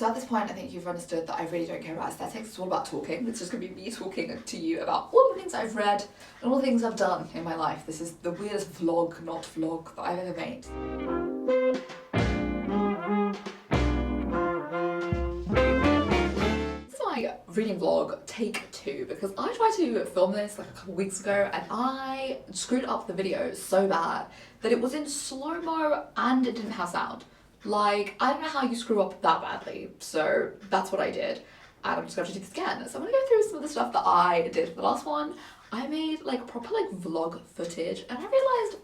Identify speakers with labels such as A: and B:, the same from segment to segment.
A: So at this point, I think you've understood that I really don't care about aesthetics. It's all about talking. It's just going to be me talking to you about all the things I've read and all the things I've done in my life. This is the weirdest vlog, not vlog, that I've ever made. This is my reading vlog, take 2, because I tried to film this like a couple weeks ago and I screwed up the video so bad that it was in slow-mo and it didn't have sound. Like, I don't know how you screw up that badly, so that's what I did, and I'm just going to do this again. So I'm going to go through some of the stuff that I did for the last one. I made like proper like vlog footage, and I realised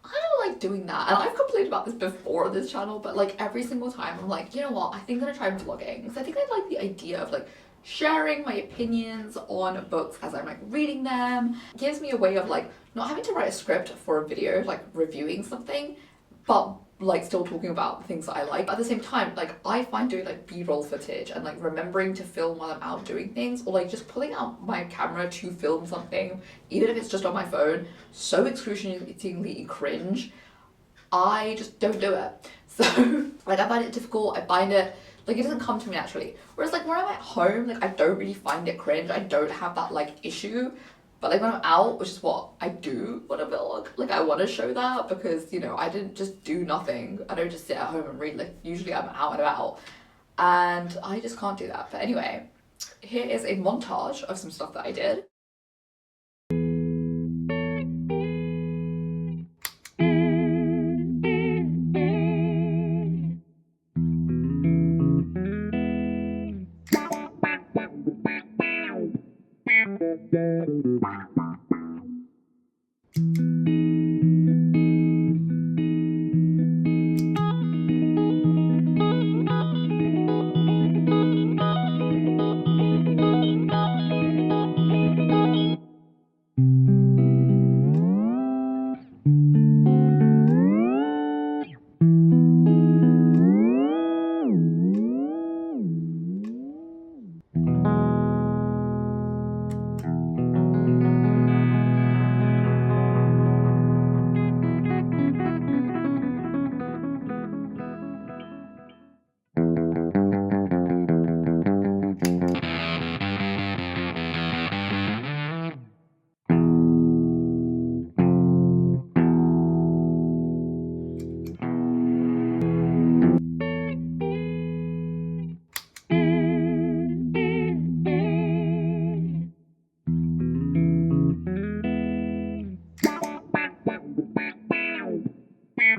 A: I don't like doing that, and I've complained about this before on this channel, but like every single time I'm like, you know what, I think I'm going to try vlogging, because I think I like the idea of like sharing my opinions on books as I'm like reading them. It gives me a way of like not having to write a script for a video, like reviewing something, but like still talking about the things that I like. At the same time, like I find doing like b-roll footage and like remembering to film while I'm out doing things, or like just pulling out my camera to film something, even if it's just on my phone, so excruciatingly cringe. I just don't do it. So like I find it difficult, I find it like it doesn't come to me naturally. Whereas like when I'm at home, like I don't really find it cringe, I don't have that like issue. But like when I'm out, which is what I do on a vlog, like I want to show that, because, you know, I didn't just do nothing. I don't just sit at home and read. Like usually I'm out and about, and I just can't do that. But anyway, here is a montage of some stuff that I did.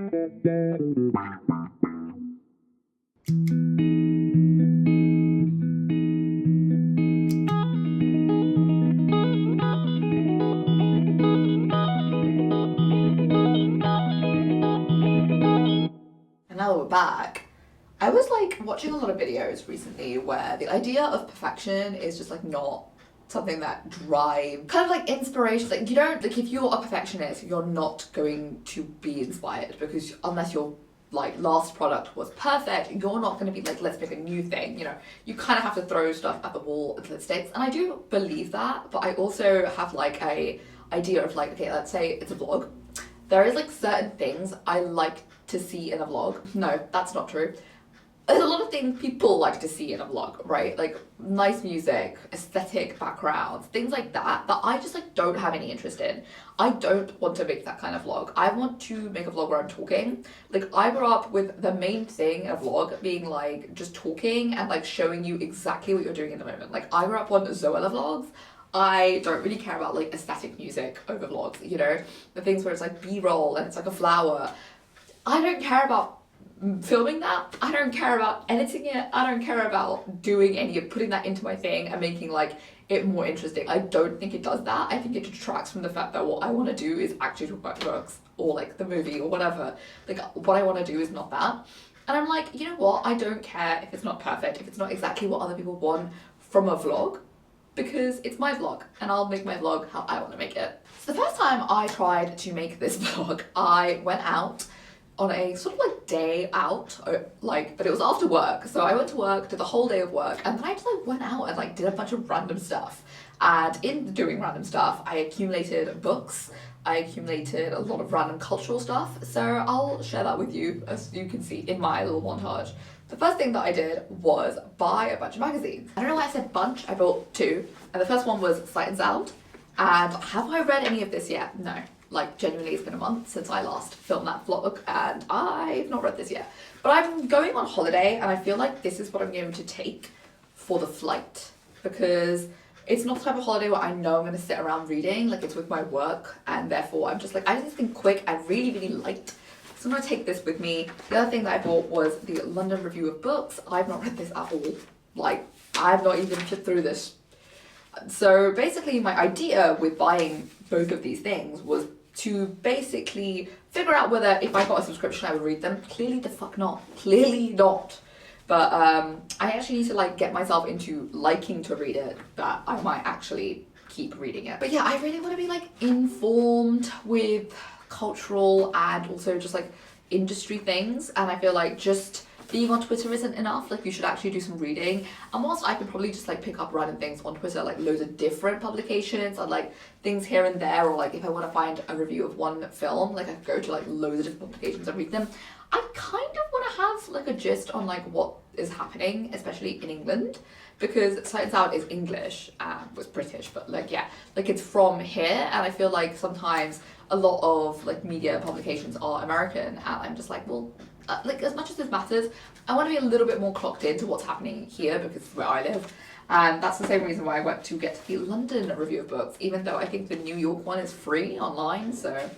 A: And now we're back. I was like watching a lot of videos recently where the idea of perfection is just like not something that drives kind of like inspiration. Like you don't, like if you're a perfectionist, you're not going to be inspired, because unless your like last product was perfect, you're not going to be like, let's make a new thing. You know, you kind of have to throw stuff at the wall until it sticks. And I do believe that, but I also have like a idea of like, okay, let's say it's a vlog. There is like certain things I like to see in a vlog. No, that's not true. There's a lot of things people like to see in a vlog, right? Like nice music, aesthetic backgrounds, things like that, that I just like don't have any interest in. I don't want to make that kind of vlog. I want to make a vlog where I'm talking. Like I grew up with the main thing in a vlog being like just talking and like showing you exactly what you're doing in the moment. Like I grew up on Zoella vlogs. I don't really care about like aesthetic music over vlogs, you know? The things where it's like b-roll and it's like a flower. I don't care about filming that. I don't care about editing it. I don't care about doing any of putting that into my thing and making like it more interesting. I don't think it does that. I think it detracts from the fact that what I want to do is actually talk about books or like the movie or whatever. Like what I want to do is not that. And I'm like, you know what? I don't care if it's not perfect, if it's not exactly what other people want from a vlog, because it's my vlog and I'll make my vlog how I want to make it. So the first time I tried to make this vlog, I went out on a sort of like day out, like, but it was after work. So I went to work, did the whole day of work, and then I just like went out and like did a bunch of random stuff. And in doing random stuff, I accumulated books, I accumulated a lot of random cultural stuff. So I'll share that with you, as you can see in my little montage. the first thing that I did was buy a bunch of magazines. I don't know why I said bunch, I bought two. And the first one was Sight and Sound. And have I read any of this yet? No. Like, genuinely, it's been a month since I last filmed that vlog, and I've not read this yet. But I'm going on holiday, and I feel like this is what I'm going to take for the flight, because it's not the type of holiday where I know I'm going to sit around reading. Like, it's with my work, and therefore I'm just like, I need something quick and really, really light. So I'm going to take this with me. The other thing that I bought was the London Review of Books. I've not read this at all. Like, I've not even flipped through this. So basically my idea with buying both of these things was to basically figure out whether if I got a subscription I would read them. Clearly the fuck not. Clearly not. But I actually need to like get myself into liking to read it, that I might actually keep reading it. But yeah, I really want to be like informed with cultural and also just like industry things, and I feel like just being on Twitter isn't enough. Like, you should actually do some reading. And whilst I can probably just like pick up random things on Twitter, like loads of different publications and like things here and there, or like if I want to find a review of one film, like I could go to like loads of different publications and read them. I kind of want to have like a gist on like what is happening, especially in England, because Sight and Sound is English, was British, but like, yeah, like it's from here, and I feel like sometimes a lot of like media publications are American, and I'm just like, well, like as much as this matters, I want to be a little bit more clocked into what's happening here, because it's where I live. And that's the same reason why I went to get the London Review of Books, even though I think the New York one is free online, so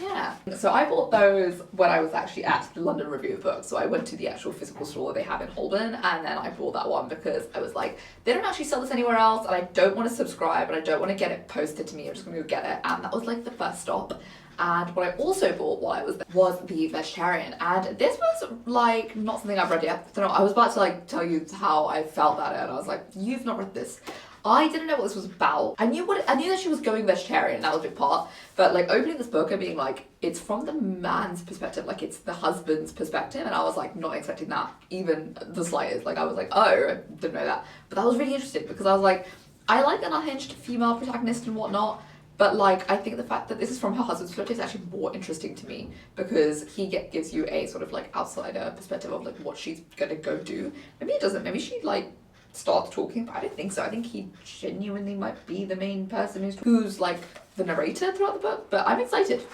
A: yeah. So I bought those when I was actually at the London Review of Books. So I went to the actual physical store they have in Holborn, and then I bought that one because I was like, they don't actually sell this anywhere else, and I don't want to subscribe, and I don't want to get it posted to me. I'm just going to go get it. And that was like the first stop. And what I also bought while I was there was the Vegetarian, and this was like not something I've read yet. So no, I was about to like tell you how I felt about it, and I was like, you've not read this. I didn't know what this was about. I knew that she was going vegetarian, and that was a big part. But like opening this book and being like, it's from the man's perspective, like it's the husband's perspective, and I was like not expecting that even the slightest. Like I was like, oh, I didn't know that. But that was really interesting because I was like, I like an unhinged female protagonist and whatnot. But like, I think the fact that this is from her husband's perspective is actually more interesting to me, because he gives you a sort of like outsider perspective of like what she's gonna go do. Maybe it doesn't. Maybe she like starts talking, but I don't think so. I think he genuinely might be the main person who's like the narrator throughout the book. But I'm excited.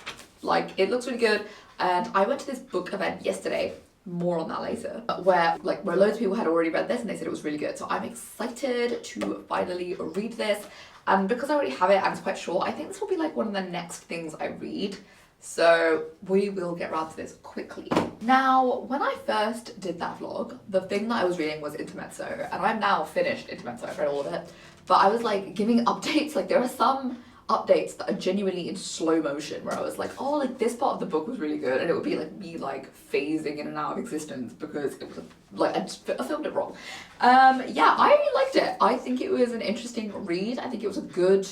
A: Like, it looks really good. And I went to this book event yesterday, more on that later, where loads of people had already read this and they said it was really good. So I'm excited to finally read this. And because I already have it and it's quite short, I think this will be like one of the next things I read. So we will get around to this quickly. Now, when I first did that vlog, the thing that I was reading was Intermezzo, and I'm now finished Intermezzo, I've read all of it. But I was like giving updates, like there are some updates that are genuinely in slow motion where I was like, oh, like this part of the book was really good, and it would be like me like phasing in and out of existence because it was like I filmed it wrong. Yeah, I really liked it. I think it was an interesting read. I think it was a good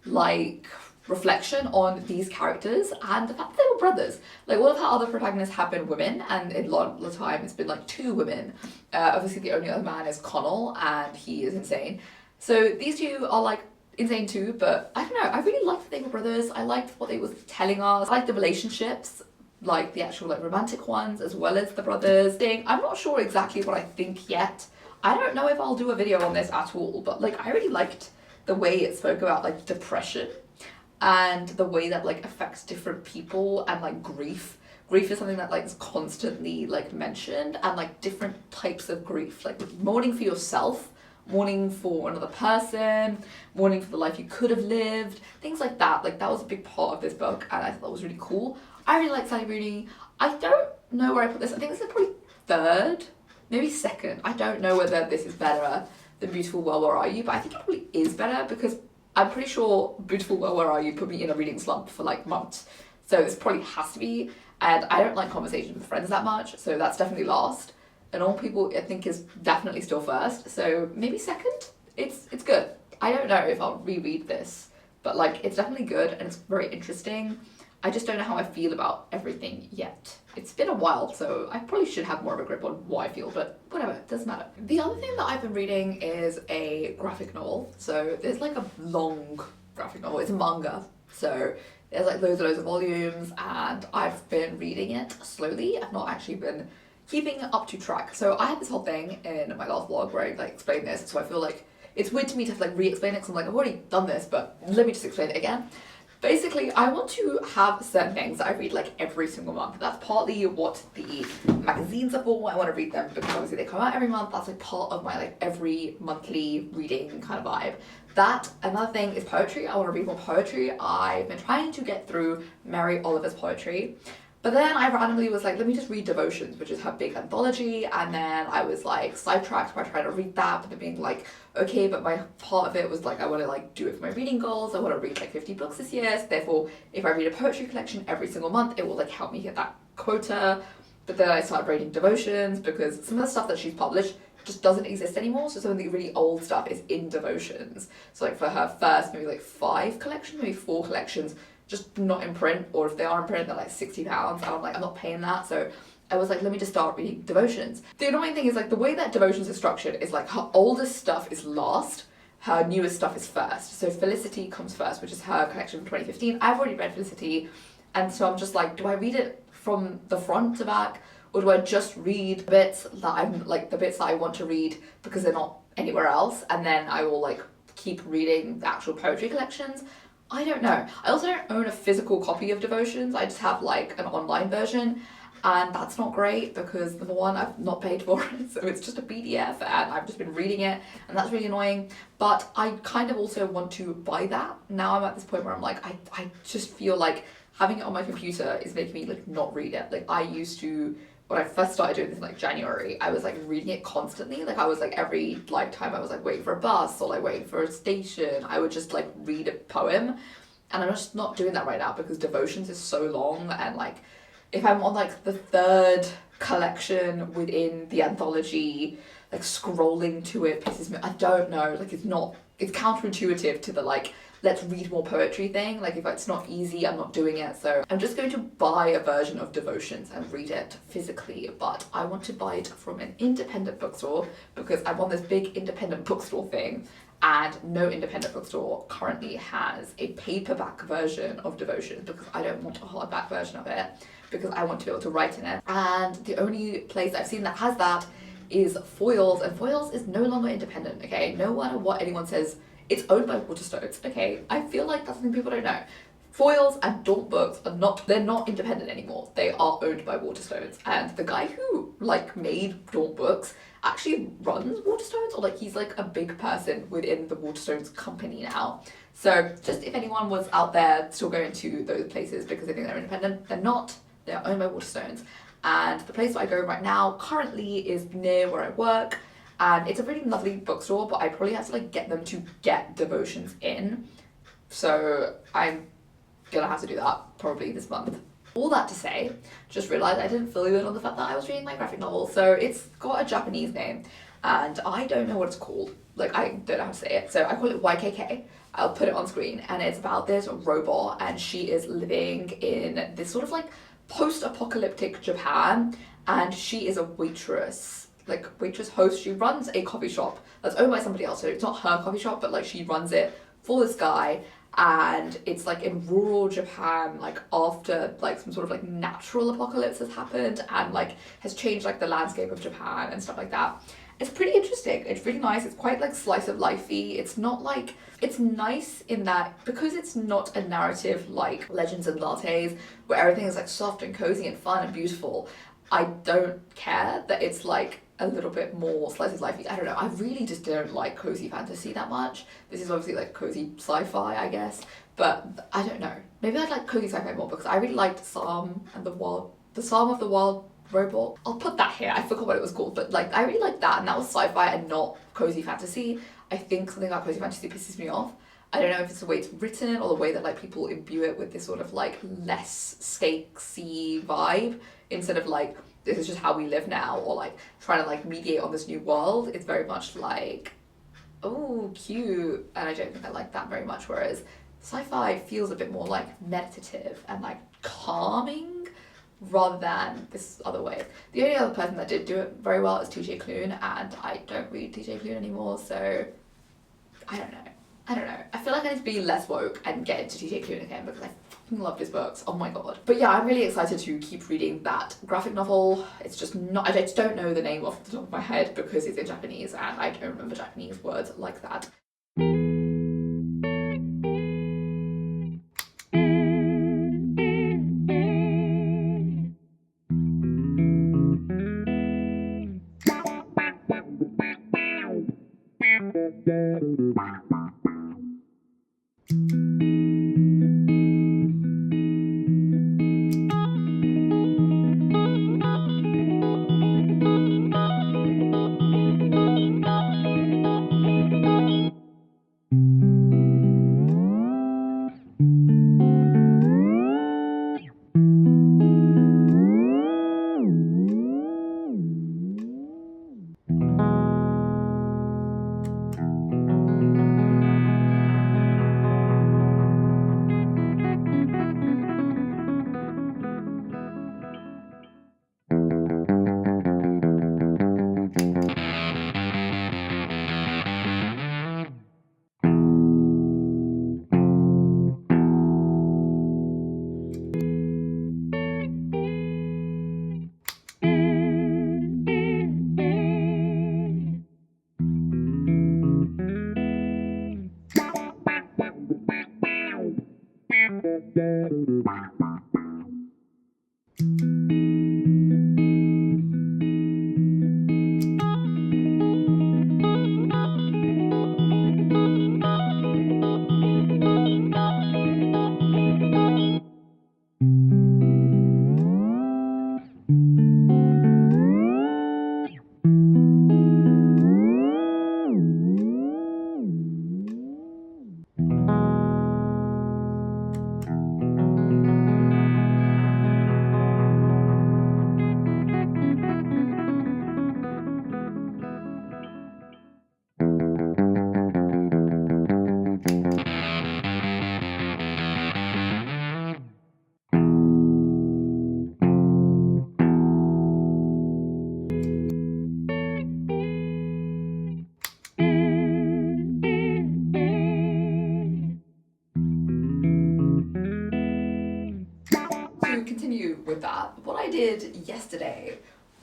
A: like reflection on these characters and the fact that they were brothers. Like all of her other protagonists have been women, and a lot of the time it's been like two women. Obviously the only other man is Connell, and he is insane. So these two are like insane too, but I don't know, I really liked that they were brothers. I liked what they was telling us. I liked the relationships, like the actual like romantic ones as well as the brothers thing. I'm not sure exactly what I think yet. I don't know if I'll do a video on this at all, but like I really liked the way it spoke about like depression and the way that like affects different people, and like grief. Grief is something that like is constantly like mentioned, and like different types of grief, like mourning for yourself, mourning for another person, mourning for the life you could have lived, things like that. Like that was a big part of this book, and I thought that was really cool. I really like Sally Rooney. I don't know where I put this. I think this is probably third, maybe second. I don't know whether this is better than Beautiful World, Where Are You, but I think it probably is better because I'm pretty sure Beautiful World, Where Are You put me in a reading slump for like months. So this probably has to be, and I don't like conversations with friends that much, so that's definitely last. And All People I think is definitely still first, so maybe second. It's good. I don't know if I'll reread this, but like it's definitely good and it's very interesting. I just don't know how I feel about everything yet. It's been a while, so I probably should have more of a grip on what I feel, but whatever, it doesn't matter. The other thing that I've been reading is a graphic novel. So there's like a long graphic novel, it's a manga. So there's like loads of volumes, and I've been reading it slowly. I've not actually been keeping up to track. So I had this whole thing in my last vlog where I like explained this, so I feel like it's weird to me to have to like re-explain it because I'm like, I've already done this, but let me just explain it again. Basically, I want to have certain things that I read like every single month. That's partly what the magazines are for. I want to read them because obviously they come out every month. That's like part of my like every monthly reading kind of vibe. That, another thing is poetry. I want to read more poetry. I've been trying to get through Mary Oliver's poetry. But then I randomly was like, let me just read Devotions, which is her big anthology, and then I was like sidetracked by trying to read that, but then being like, okay, but my part of it was like, I want to like do it for my reading goals, I want to read like 50 books this year, so therefore if I read a poetry collection every single month, it will like help me hit that quota. But then I started reading Devotions because some of the stuff that she's published just doesn't exist anymore, so some of the really old stuff is in Devotions. So like for her first maybe like 5 collections, maybe 4 collections, just not in print, or if they are in print, they're like £60, and I'm like, I'm not paying that. So I was like, let me just start reading Devotions. The annoying thing is like the way that Devotions is structured is like her oldest stuff is last, her newest stuff is first. So Felicity comes first, which is her collection from 2015. I've already read Felicity, and so I'm just like, do I read it from the front to back, or do I just read bits that I'm like the bits that I want to read because they're not anywhere else, and then I will like keep reading the actual poetry collections? I don't know. I also don't own a physical copy of Devotions. I just have like an online version, and that's not great because number one, I've not paid for it, so it's just a PDF and I've just been reading it, and that's really annoying. But I kind of also want to buy that. Now I'm at this point where I'm like, I just feel like having it on my computer is making me like not read it. Like I used to, when I first started doing this in like January, I was like reading it constantly. Like I was like every like time I was like waiting for a bus or like waiting for a station, I would just like read a poem. And I'm just not doing that right now because Devotions is so long, and like if I'm on like the 3rd collection within the anthology, like scrolling to it pisses me. I don't know, like it's counterintuitive to the like let's read more poetry thing. Like if it's not easy, I'm not doing it. So I'm just going to buy a version of Devotions and read it physically, but I want to buy it from an independent bookstore because I'm on this big independent bookstore thing, and no independent bookstore currently has a paperback version of Devotions because I don't want a hardback version of it because I want to be able to write in it. And the only place I've seen that has that is Foyles, and Foyles is no longer independent, okay? No matter what anyone says, it's owned by Waterstones, okay? I feel like that's something people don't know. Foyles and Daunt Books are they're not independent anymore. They are owned by Waterstones. And the guy who like made Daunt Books actually runs Waterstones, or like he's like a big person within the Waterstones company now. So just if anyone was out there still going to those places because they think they're independent, they're not. They're owned by Waterstones. And the place where I go right now currently is near where I work, and it's a really lovely bookstore, but I probably have to like get them to get Devotions in. So I'm gonna have to do that probably this month. All that to say, just realised I didn't fill you in on the fact that I was reading my graphic novel. So it's got a Japanese name, and I don't know what it's called. Like I don't know how to say it. So I call it YKK. I'll put it on screen, and it's about this robot, and she is living in this sort of like post-apocalyptic Japan, and she is a waitress host. She runs a coffee shop that's owned by somebody else, so it's not her coffee shop, but like she runs it for this guy, and it's like in rural Japan, like after like some sort of like natural apocalypse has happened and like has changed like the landscape of Japan and stuff like that. It's pretty interesting. It's really nice. It's quite like slice of lifey. It's not like, it's nice in that because it's not a narrative like Legends and Lattes where everything is like soft and cozy and fun and beautiful. I don't care that it's like a little bit more slice of lifey. I don't know. I really just don't like cozy fantasy that much. This is obviously like cozy sci-fi, I guess. But I don't know. Maybe I'd like cozy sci-fi more because I really liked Psalm of the Wild Robot. I'll put that here. I forgot what it was called, but like I really liked that, and that was sci-fi and not cozy fantasy. I think something about cozy fantasy pisses me off. I don't know if it's the way it's written or the way that like people imbue it with this sort of like less stakesy vibe instead of like this is just how we live now, or like trying to like mediate on this new world. It's very much like, oh, cute, and I don't think I like that very much. Whereas sci-fi feels a bit more like meditative and like calming rather than this other way. The only other person that did do it very well is TJ Klune, and I don't read TJ Klune anymore, so I don't know. I feel like I need to be less woke and get into TJ Klune again because I fucking loved his books. Oh my god. But yeah, I'm really excited to keep reading that graphic novel. It's just not, I just don't know the name off the top of my head because it's in Japanese and I don't remember Japanese words like that. To continue with that, what I did yesterday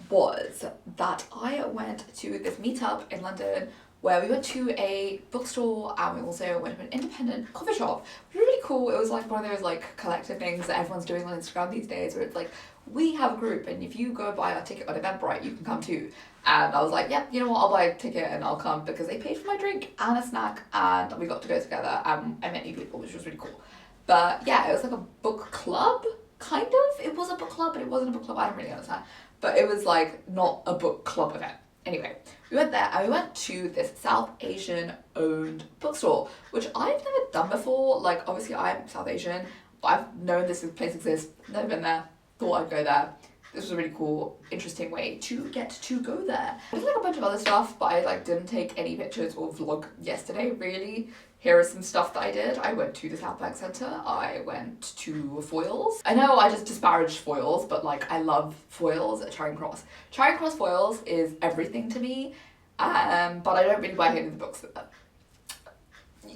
A: was that I went to this meetup in London where we went to a bookstore and we also went to an independent coffee shop. It was really cool. It was like one of those like collective things that everyone's doing on Instagram these days where it's like, we have a group and if you go buy a ticket on Eventbrite, you can come too. And I was like, yep, you know what, I'll buy a ticket and I'll come because they paid for my drink and a snack and we got to go together and I met new people, which was really cool. But yeah, it was like a book club, kind of. It was a book club, but it wasn't a book club, I don't really understand. But it was like not a book club event. Anyway, we went there and we went to this South Asian owned bookstore, which I've never done before. Like obviously I'm South Asian, but I've known this place exists, never been there, thought I'd go there. This was a really cool, interesting way to get to go there. I did like a bunch of other stuff, but I like didn't take any pictures or vlog yesterday really. Here is some stuff that I did. I went to the South Bank Centre. I went to Foyles. I know I just disparaged Foyles, but like I love Foyles at Charing Cross. Charing Cross Foyles is everything to me, but I don't really buy any of the books there.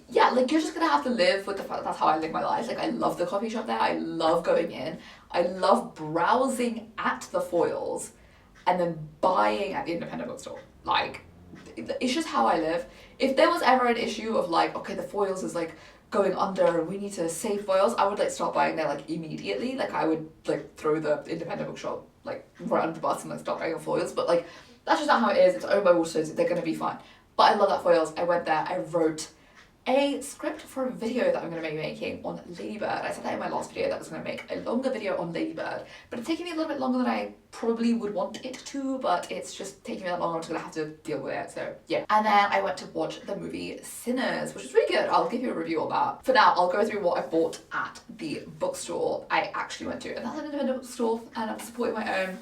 A: Yeah, like you're just gonna have to live with the fact that that's how I live my life. Like I love the coffee shop there. I love going in. I love browsing at the Foyles and then buying at the independent bookstore. Like, it's just how I live. If there was ever an issue of like, okay, the Foyles is like going under and we need to save Foyles, I would like start buying there like immediately. Like I would like throw the independent bookshop like right under the bus and like start buying on Foyles. But like, that's just not how it is. It's owned by Waterstones, they're gonna be fine. But I love that Foyles. I went there, I wrote a script for a video that I'm going to be making on Ladybird. I said that in my last video that I was going to make a longer video on Ladybird, but it's taking me a little bit longer than I probably would want it to, but it's just taking me that long. I'm just going to have to deal with it, so yeah. And then I went to watch the movie Sinners, which is really good. I'll give you a review on that. For now, I'll go through what I bought at the bookstore I actually went to, and that's an independent bookstore, and I'm supporting my own,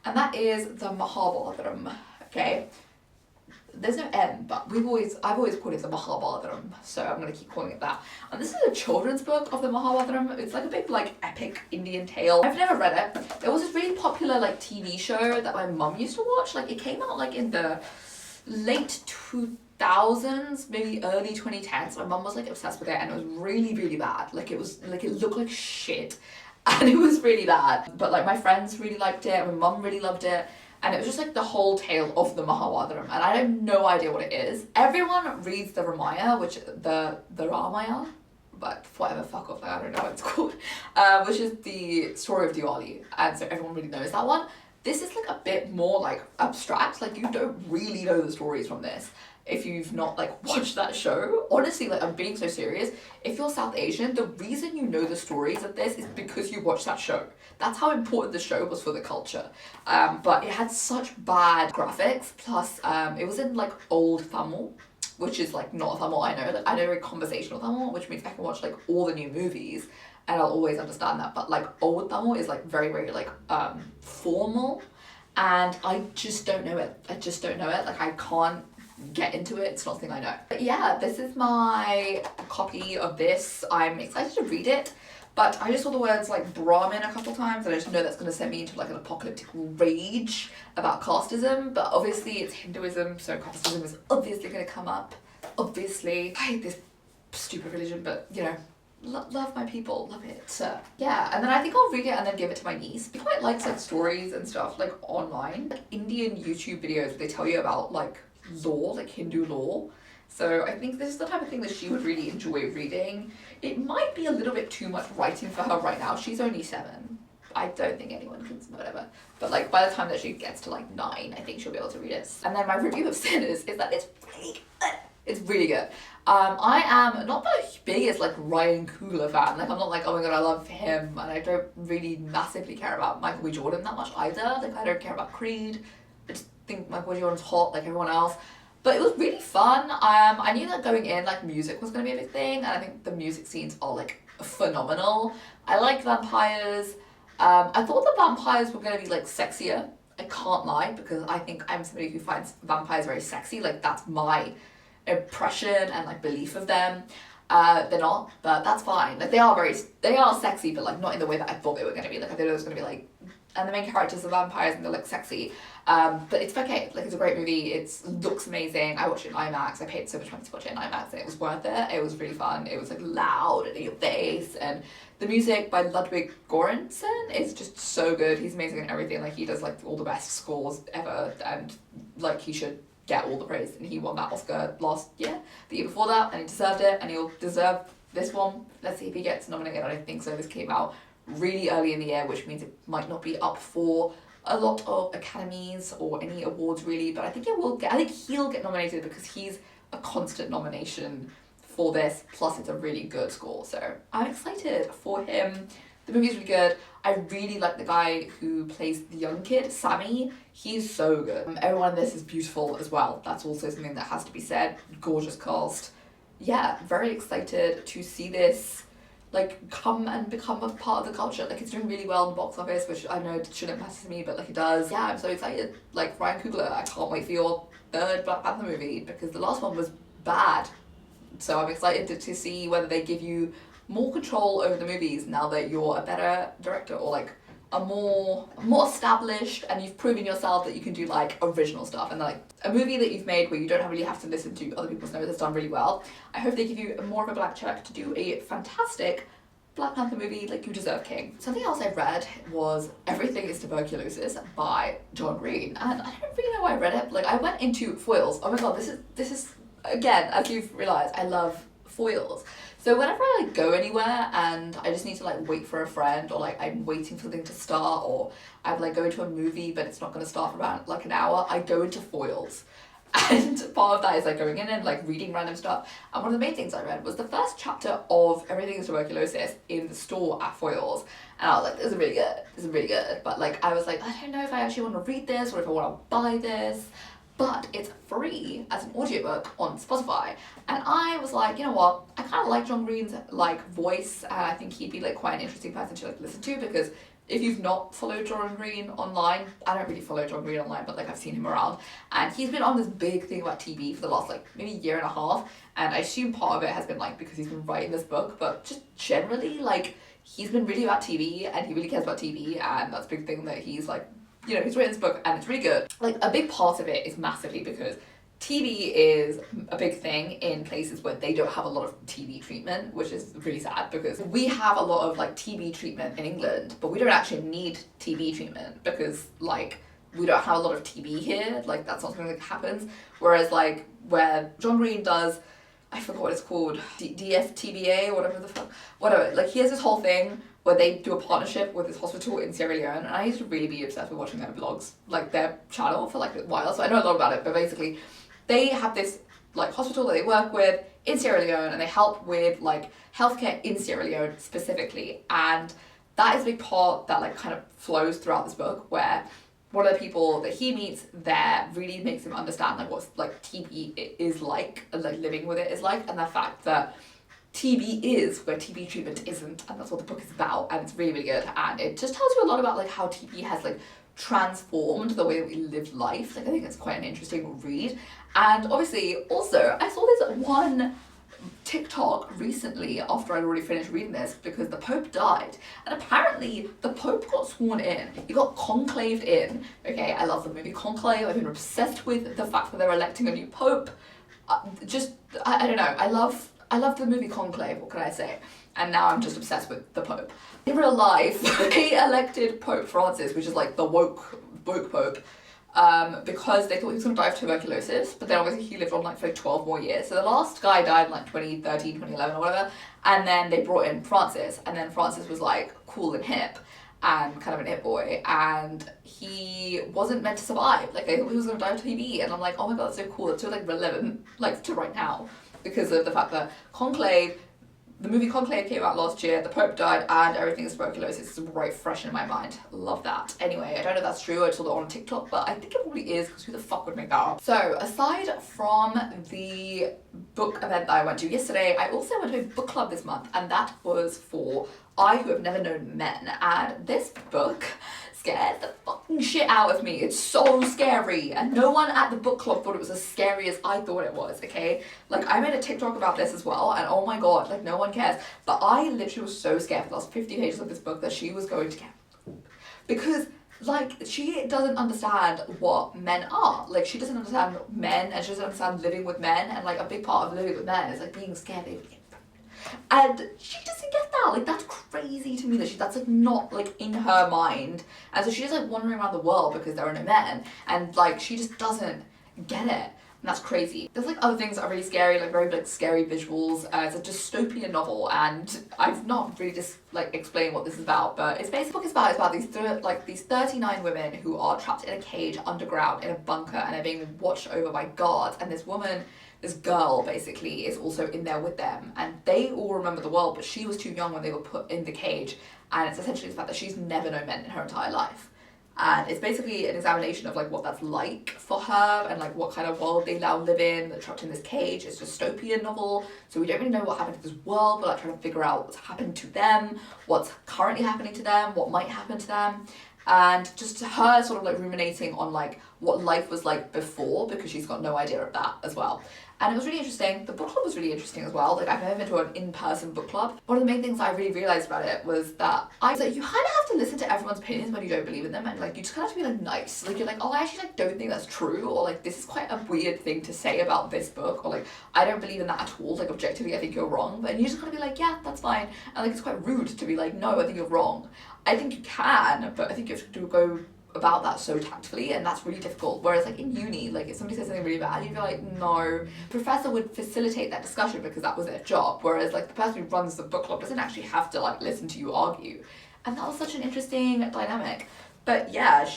A: and that is the Mahabharata, okay? There's no M, but I've always called it the Mahabharata, so I'm gonna keep calling it that. And this is a children's book of the Mahabharata. It's like a big like epic Indian tale. I've never read it. There was this really popular like TV show that my mum used to watch. Like it came out like in the late 2000s, maybe early 2010s. My mum was like obsessed with it, and it was really, really bad. Like it was like, it looked like shit and it was really bad. But like my friends really liked it, and my mum really loved it. And it was just like the whole tale of the Mahabharata, and I have no idea what it is. Everyone reads the Ramaya, which the Ramaya, but whatever, fuck off, like, I don't know what it's called, which is the story of Diwali, and so everyone really knows that one. This is like a bit more like abstract, like you don't really know the stories from this if you've not like watched that show. Honestly, like I'm being so serious, if you're South Asian, the reason you know the stories of this is because you watched that show. That's how important the show was for the culture. But it had such bad graphics, plus it was in like old Tamil, which is like not a Tamil I know. Like I know very conversational Tamil, which means I can watch like all the new movies and I'll always understand that. But like old Tamil is like very, very like formal, and I just don't know it. I just don't know it. Like I can't get into it. It's not something I know. But yeah, this is my copy of this. I'm excited to read it, but I just saw the words like Brahmin a couple times, and I just know that's going to send me into like an apocalyptic rage about casteism. But obviously it's Hinduism, so casteism is obviously going to come up. Obviously, I hate this stupid religion, but you know, love my people, love it. Yeah, and then I think I'll read it and then give it to my niece. She quite likes like stories and stuff like online, like Indian YouTube videos where they tell you about like law, like Hindu law. So I think this is the type of thing that she would really enjoy reading. It might be a little bit too much writing for her right now. She's only 7. I don't think anyone can, whatever. But like by the time that she gets to like 9, I think she'll be able to read it. And then my review of Sinners is that it's really good. It's really good. I am not the biggest like Ryan Coogler fan. Like I'm not like, oh my god, I love him, and I don't really massively care about Michael B. Jordan that much either. Like I don't care about Creed. I just think Michael B. Jordan's hot like everyone else. But it was really fun. I knew that going in, like music was gonna be a big thing, and I think the music scenes are like phenomenal. I like vampires. I thought the vampires were gonna be like sexier. I can't lie, because I think I'm somebody who finds vampires very sexy. Like that's my impression and like belief of them. They're not, but that's fine. Like they are sexy, but like not in the way that I thought they were gonna be. Like I thought it was gonna be like, and the main characters are vampires and they look sexy. But it's okay. Like it's a great movie. It looks amazing. I watched it in IMAX. I paid so much money to watch it in IMAX, and it was worth it. It was really fun. It was like loud and in your face, and the music by Ludwig Göransson is just so good. He's amazing in everything. Like he does like all the best scores ever, and like he should get all the praise, and he won that Oscar last year, the year before that, and he deserved it, and he'll deserve this one. Let's see if he gets nominated. I don't think so. This came out really early in the year, which means it might not be up for a lot of academies or any awards really, but I think he'll get nominated because he's a constant nomination for this, plus it's a really good score, so I'm excited for him. The movie's really good. I really like the guy who plays the young kid, Sammy. He's so good. Everyone in this is beautiful as well. That's also something that has to be said. Gorgeous cast. Yeah, very excited to see this like come and become a part of the culture. Like it's doing really well in the box office, which I know it shouldn't matter to me, but like it does. Yeah, I'm so excited. Like Ryan Coogler, I can't wait for your 3rd Black Panther movie, because the last one was bad. So I'm excited to see whether they give you more control over the movies now that you're a better director, or like a more established, and you've proven yourself that you can do like original stuff, and like a movie that you've made where you don't really have to listen to other people's notes that's done really well. I hope they give you more of a black check to do a fantastic Black Panther movie like you deserve, King. Something else I read was Everything is Tuberculosis by John Green, and I don't really know why I read it. Like I went into foils. Oh my god, this is again, as you've realized, I love foils. So whenever I like go anywhere and I just need to like wait for a friend, or like I'm waiting for something to start, or I'm like going to a movie but it's not going to start for about like an hour, I go into foils. And part of that is like going in and like reading random stuff. And one of the main things I read was the first chapter of Everything is Tuberculosis in the store at Foyles. And I was like, this is really good. This is really good. But like I was like, I don't know if I actually want to read this or if I want to buy this. But it's free as an audiobook on Spotify, and I was like, you know what, I kind of like John Green's like voice, and I think he'd be like quite an interesting person to like listen to, because if you've not followed John Green online, I don't really follow John Green online, but like I've seen him around, and he's been on this big thing about TV for the last like maybe year and a half, and I assume part of it has been like because he's been writing this book, but just generally like he's been really about TV, and he really cares about TV, and that's a big thing that he's like, you know, he's written this book and it's really good. Like a big part of it is massively because TB is a big thing in places where they don't have a lot of TB treatment, which is really sad because we have a lot of like TB treatment in England, but we don't actually need TB treatment because like we don't have a lot of TB here, like that's not something that happens. Whereas like where John Green does, I forgot what it's called, DFTBA or whatever the fuck, whatever, like he has this whole thing where they do a partnership with this hospital in Sierra Leone, and I used to really be obsessed with watching their vlogs, like their channel for like a while, so I know a lot about it, but basically they have this like hospital that they work with in Sierra Leone, and they help with like healthcare in Sierra Leone specifically, and that is a big part that like kind of flows throughout this book, where one of the people that he meets there really makes him understand like what's like TB is like, and like living with it is like, and the fact that TB is where TB treatment isn't, and that's what the book is about, and it's really, really good, and it just tells you a lot about like how TB has like transformed the way that we live life. Like I think it's quite an interesting read. And obviously also I saw this one TikTok recently after I'd already finished reading this because the Pope died, and apparently the Pope got sworn in, he got conclaved in. Okay, I love the movie Conclave, I've been obsessed with the fact that they're electing a new Pope. I don't know, I love the movie Conclave, what can I say? And now I'm just obsessed with the Pope. In real life, they elected Pope Francis, which is like the woke Pope, because they thought he was going to die of tuberculosis, but then obviously he lived on like for 12 more years. So the last guy died in like 2013, 2011 or whatever, and then they brought in Francis, and then Francis was like cool and hip and kind of an it boy, and he wasn't meant to survive. Like they thought he was going to die of TB, and I'm like, oh my god, that's so cool, it's so like relevant like to right now, because of the fact that Conclave, the movie Conclave came out last year, the Pope died, and everything is tuberculosis is right fresh in my mind. Love that. Anyway, I don't know if that's true, I saw it on TikTok, but I think it probably is, because who the fuck would make that up? So, aside from the book event that I went to yesterday, I also went to a book club this month, and that was for I Who Have Never Known Men, and this book scared the fucking shit out of me. It's so scary, and no one at the book club thought it was as scary as I thought it was, okay? Like, I made a TikTok about this as well, and oh my god, like, no one cares. But I literally was so scared for the last 50 pages of this book that she was going to get... Because, like, she doesn't understand what men are. Like, she doesn't understand men, and she doesn't understand living with men, and, like, a big part of living with men is, like, being scared they would get and she doesn't get that. Like, that's crazy to me that that's like not like in her mind, and so she's like wandering around the world because there are no men, and like she just doesn't get it, and that's crazy. There's like other things that are really scary, like very like scary visuals. It's a dystopian novel, and I've not really just like explained what this is about, but it's basically it's about these 39 women who are trapped in a cage underground in a bunker, and they're being watched over by guards, and this girl basically is also in there with them, and they all remember the world, but she was too young when they were put in the cage, and it's essentially the fact that she's never known men in her entire life, and it's basically an examination of like what that's like for her, and like what kind of world they now live in. They're trapped in this cage. It's a dystopian novel, so we don't really know what happened to this world, but like trying to figure out what's happened to them, what's currently happening to them, what might happen to them, and just her sort of like ruminating on like what life was like before, because she's got no idea of that as well. And it was really interesting. The book club was really interesting as well. Like, I've never been to an in-person book club. One of the main things I really realised about it was that you kind of have to listen to everyone's opinions when you don't believe in them, and like you just kind of have to be like nice. Like, you're like, oh, I actually like don't think that's true, or like this is quite a weird thing to say about this book, or like I don't believe in that at all. Like, objectively, I think you're wrong. But you just kind of be like, yeah, that's fine. And like it's quite rude to be like, no, I think you're wrong. I think you can, but I think you have to go about that so tactfully, and that's really difficult. Whereas like in uni, like if somebody says something really bad, you'd be like, no. Professor would facilitate that discussion because that was their job, whereas like the person who runs the book club doesn't actually have to like listen to you argue, and that was such an interesting dynamic. But yeah,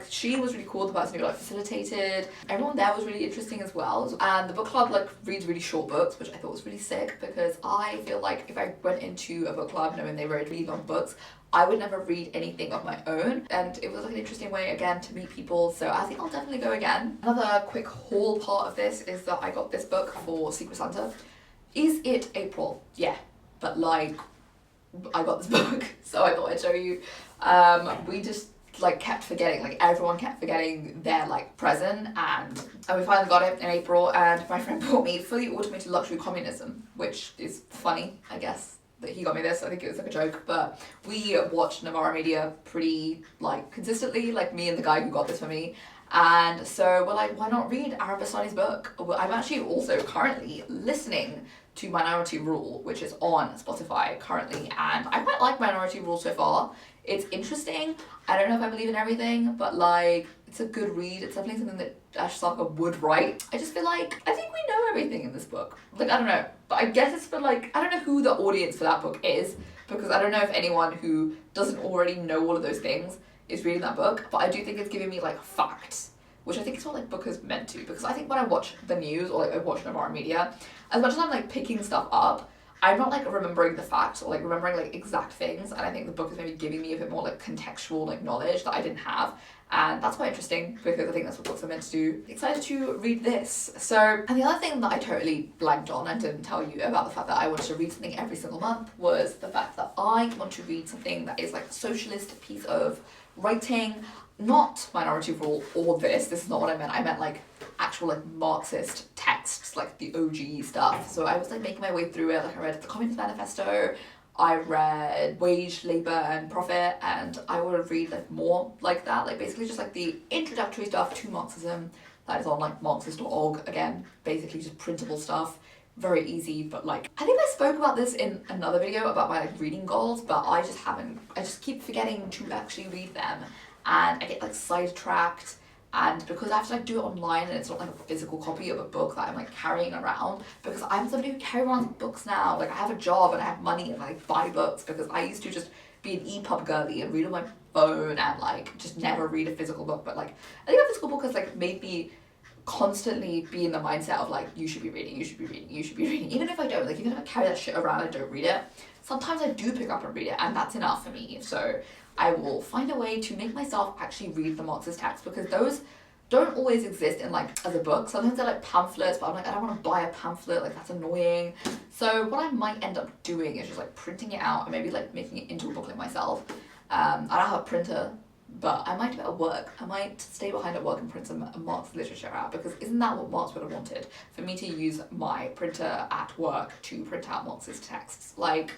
A: she was really cool, the person who like facilitated. Everyone there was really interesting as well, and the book club like reads really short books, which I thought was really sick, because I feel like if I went into a book club knowing they read really long books, I would never read anything of my own, and it was like an interesting way again to meet people, so I think I'll definitely go again. Another quick haul part of this is that I got this book for Secret Santa. Is it April? Yeah, but like I got this book, so I thought I'd show you. We just like kept forgetting, like everyone kept forgetting their like present, and we finally got it in April, and my friend bought me Fully Automated Luxury Communism, which is funny, I guess, that he got me this. I think it was like a joke, but we watched Novara Media pretty like consistently, like me and the guy who got this for me, And so we're like, why not read Arab Bastani's book? Well, I'm actually also currently listening to Minority Rule, which is on Spotify currently, and I quite like Minority Rule so far. It's interesting. I don't know if I believe in everything, but like, it's a good read. It's definitely something that Ash Saka would write. I just feel like, I think we know everything in this book. Like, I don't know, but I guess it's for like, I don't know who the audience for that book is, because I don't know if anyone who doesn't already know all of those things is reading that book, but I do think it's giving me like facts, which I think is what like book is meant to, because I think when I watch the news or like I watch Novara Media, as much as I'm like picking stuff up, I'm not like remembering the facts or like remembering like exact things, and I think the book is maybe giving me a bit more like contextual like knowledge that I didn't have, and that's quite interesting because I think that's what books are meant to do. Excited to read this. So, and the other thing that I totally blanked on and didn't tell you about the fact that I wanted to read something every single month was the fact that I want to read something that is like a socialist piece of writing, not Minority Rule or this is not what I meant. I meant like actual like Marxist texts, like the OG stuff. So I was like making my way through it. Like I read the Communist Manifesto, I read Wage, Labour and Profit, and I want to read like more like that, like basically just like the introductory stuff to Marxism that is on like Marxist.org, again, basically just printable stuff. Very easy, but like, I think I spoke about this in another video about my like reading goals, but I just keep forgetting to actually read them, and I get like sidetracked, and because I have to like do it online and it's not like a physical copy of a book that I'm like carrying around, because I'm somebody who carries around books now, like I have a job and I have money and I like buy books, because I used to just be an EPUB girly and read on my phone and like just never read a physical book, but like I think a physical book has like made me constantly be in the mindset of like, you should be reading, you should be reading, you should be reading. Even if I don't, like even if I carry that shit around and I don't read it, sometimes I do pick up and read it, and that's enough for me. So I will find a way to make myself actually read the Marxist texts, because those don't always exist in like as a book. Sometimes they're like pamphlets, but I'm like, I don't want to buy a pamphlet, like that's annoying. So what I might end up doing is just like printing it out and maybe like making it into a booklet myself. I don't have a printer, but I might do it at work. I might stay behind at work and print some Marx literature out, because isn't that what Marx would have wanted? For me to use my printer at work to print out Marxist texts. Like,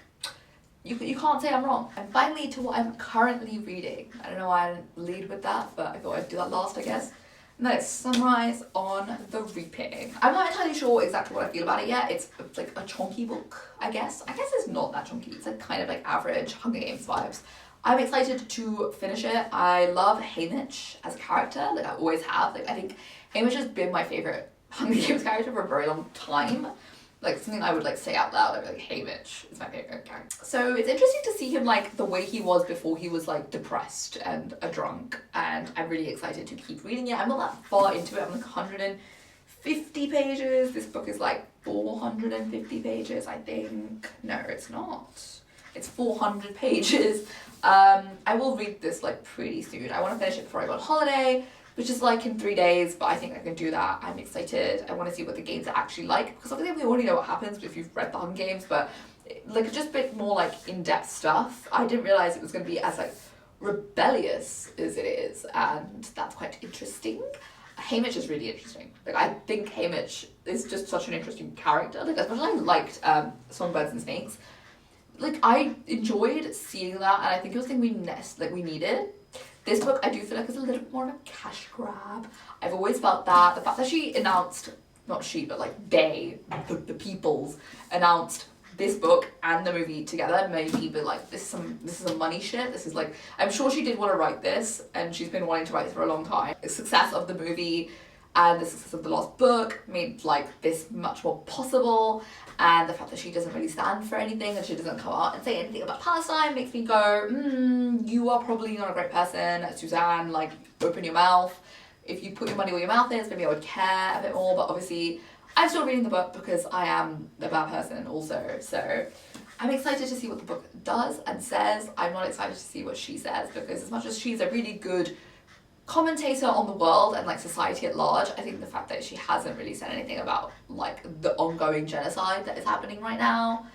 A: you can't say I'm wrong. And finally to what I'm currently reading. I don't know why I didn't lead with that, but I thought I'd do that last, I guess. And then it's Sunrise on the Reaping. I'm not entirely sure exactly what I feel about it yet. It's like a chunky book, I guess. I guess it's not that chunky. It's like kind of like average Hunger Games vibes. I'm excited to finish it. I love Haymitch as a character, like I always have. Like I think Haymitch has been my favorite Hunger Games character for a very long time. Like something I would like say out loud. I'd be like, Haymitch is my favorite character. So it's interesting to see him like the way he was before he was like depressed and a drunk. And I'm really excited to keep reading it. I'm not that far into it. I'm like 150 pages. This book is like 450 pages, I think. No, it's not. It's 400 pages. I will read this like pretty soon. I want to finish it before I go on holiday, which is like in 3 days, but I think I can do that. I'm excited. I want to see what the games are actually like, because obviously we already know what happens if you've read the Hunger Games, but like just a bit more like in-depth stuff. I didn't realize it was going to be as like rebellious as it is, and that's quite interesting. Haymitch is really interesting. Like I think Haymitch is just such an interesting character. Like as much as I liked Songbirds and Snakes, like I enjoyed seeing that, and I think it was something we needed. This book I do feel like is a little bit more of a cash grab. I've always felt that. The fact that she announced, not she, but like they, the peoples, announced this book and the movie together made me be like, this is a money shit. This is like, I'm sure she did want to write this, and she's been wanting to write this for a long time. The success of the movie and the success of the last book made like this much more possible, and the fact that she doesn't really stand for anything and she doesn't come out and say anything about Palestine makes me go, you are probably not a great person, Suzanne, like open your mouth. If you put your money where your mouth is, maybe I would care a bit more, but obviously I'm still reading the book because I am a bad person also, so I'm excited to see what the book does and says. I'm not excited to see what she says, because as much as she's a really good commentator on the world and like society at large, I think the fact that she hasn't really said anything about like the ongoing genocide that is happening right now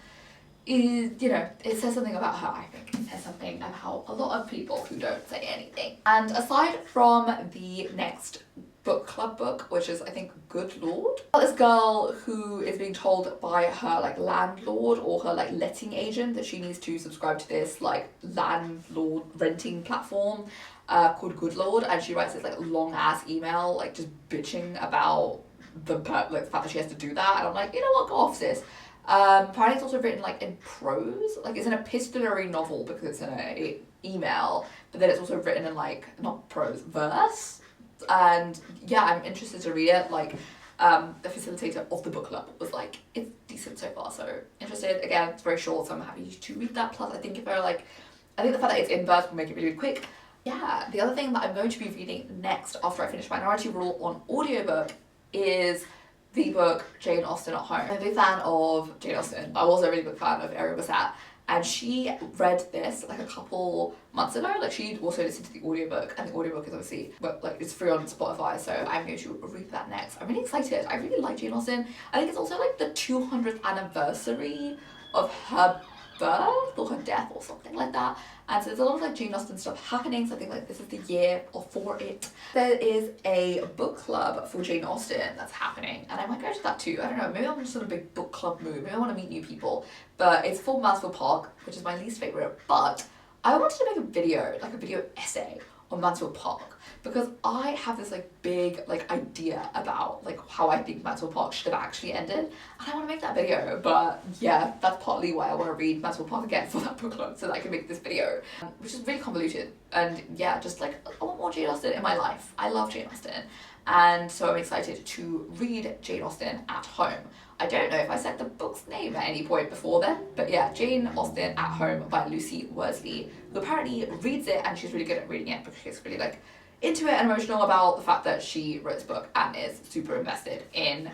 A: is, you know, it says something about her. I think it says something about a lot of people who don't say anything. And aside from the next book club book, which is I think Good Lord. This girl who is being told by her like landlord or her like letting agent that she needs to subscribe to this like landlord renting platform called Good Lord, and she writes this like long ass email like just bitching about the fact that she has to do that, and I'm like, you know what, go off sis. Apparently it's also written like in prose, like it's an epistolary novel because it's in a email, but then it's also written in like, not prose, verse. And yeah, I'm interested to read it. Like the facilitator of the book club was like, it's decent so far, so interested. Again, it's very short, so I'm happy to read that. Plus I think the fact that it's in verse will make it really quick. Yeah, the other thing that I'm going to be reading next after I finish Minority Rule on audiobook is the book Jane Austen at Home. I'm a big fan of Jane Austen. I'm also a really big fan of Ariel Bassett, and she read this like a couple months ago. Like she also listened to the audiobook, and the audiobook is obviously, but like it's free on Spotify, so I'm going to read that next. I'm really excited. I really like Jane Austen. I think it's also like the 200th anniversary of her birth or her death or something like that, and so there's a lot of like Jane Austen stuff happening, so I think like this is the year for it. There is a book club for Jane Austen that's happening, and I might go to that too. I don't know, maybe I'm just in a big book club mood, maybe I want to meet new people, but it's for Mansfield Park, which is my least favourite, but I wanted to make a video, like a video essay on Mansfield Park, because I have this like big like idea about like how I think Mansfield Park should have actually ended, and I want to make that video. But yeah, that's partly why I want to read Mansfield Park again for that book club, so that I can make this video, which is really convoluted. And yeah, just like I want more Jane Austen in my life. I love Jane Austen, and so I'm excited to read Jane Austen at home. I don't know if I said the book's name at any point before then, but yeah, Jane Austen at Home by Lucy Worsley, who apparently reads it, and she's really good at reading it because she's really like into it and emotional about the fact that she wrote this book and is super invested in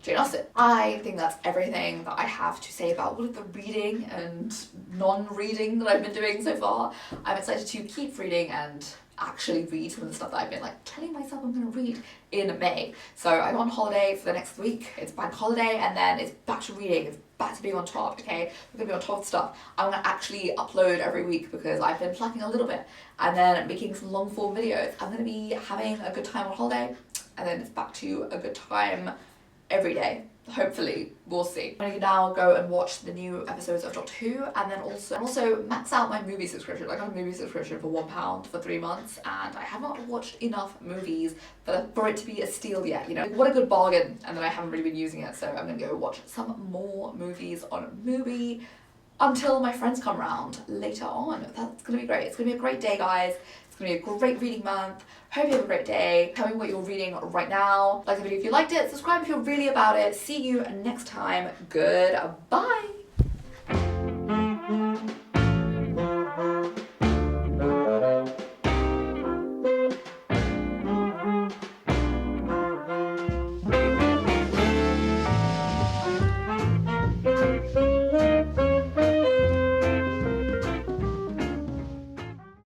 A: Jane Austen. I think that's everything that I have to say about all of the reading and non-reading that I've been doing so far. I'm excited to keep reading and actually read some of the stuff that I've been like telling myself I'm going to read in May. So I'm on holiday for the next week. It's bank holiday, and then it's back to reading. It's back to being on top, okay? We're going to be on top of stuff. I'm going to actually upload every week because I've been slacking a little bit, and then making some long form videos. I'm going to be having a good time on holiday, and then it's back to a good time every day. Hopefully, we'll see. I'm gonna now go and watch the new episodes of Doctor Who, and then also max out my movie subscription. I got a movie subscription for £1 for 3 months, and I have not watched enough movies for it to be a steal yet, you know? What a good bargain, and then I haven't really been using it, so I'm gonna go watch some more movies on Mubi until my friends come around later on. That's gonna be great. It's gonna be a great day, guys. It's gonna be a great reading month. Hope you have a great day. Tell me what you're reading right now. Like the video if you liked it. Subscribe if you're really about it. See you next time. Goodbye.